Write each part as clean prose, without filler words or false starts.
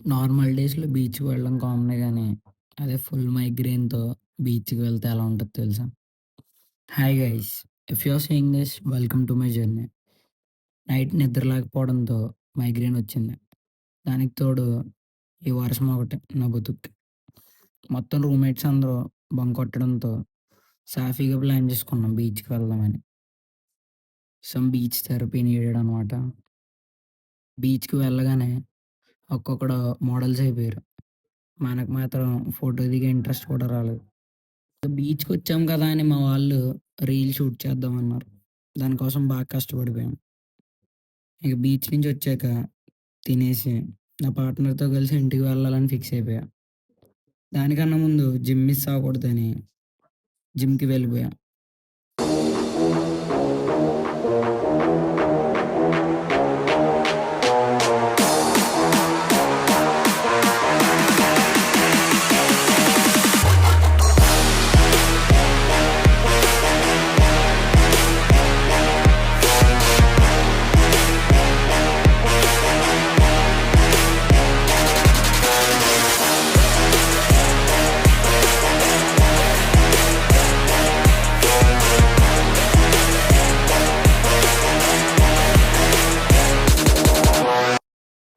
Normal డేస్‌లో బీచ్‌కి వెళ్ళడం కామనే గానీ, అదే ఫుల్ మైగ్రేన్‌తో బీచ్‌కి వెళ్తే ఎలా ఉంటదో తెలుసా? Hi guys! If you are seeing this welcome to my journey. Night నిద్ర లేకపోవడంతో మైగ్రేన్ వచ్చింది. దానికి తోడు ఈ వర్షం ఒకటి నా బతుక్కి. మొత్తం రూమ్‌మేట్స్ అందరూ బంక్ కొట్టడంతో సాఫీగా ప్లాన్ చేసుకున్నాం బీచ్‌కి వెళ్దామని. సమ్ బీచ్ థెరపీ నీడెడ్ అనమాట. బీచ్‌కి వెళ్ళగానే ఒక్కొక్కడు మోడల్స్ అయిపోయారు. మనకు మాత్రం ఫోటో దిగే ఇంట్రెస్ట్ కూడా రాలేదు. బీచ్‌కొచ్చాం కదా అని మా వాళ్ళు రీల్ షూట్ చేద్దామన్నారు. దానికోసం బాగా కష్టపడిపోయాం. ఇక బీచ్ నుంచి వచ్చాక తినేసి, నా పార్ట్నర్‌తో కలిసి ఇంటికి వెళ్ళాలని ఫిక్స్ అయిపోయా. దానికన్నా ముందు జిమ్ మిస్ అవ్వకూడదని జిమ్‌కి వెళ్ళిపోయా.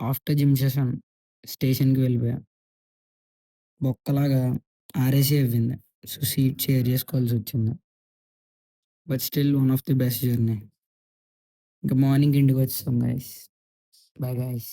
ఆఫ్టర్ జిమ్ సెషన్ స్టేషన్‌కి వెళ్ళిపోయా. బొక్కలాగా ఆర్ఏసీ అవ్వింది. సో, సీట్ షేర్ చేసుకోవాల్సొచ్చింది. But still one of the best journey. ఇంక మార్నింగ్ ఇంటికొచ్చేసాం గైస్. Bye guys.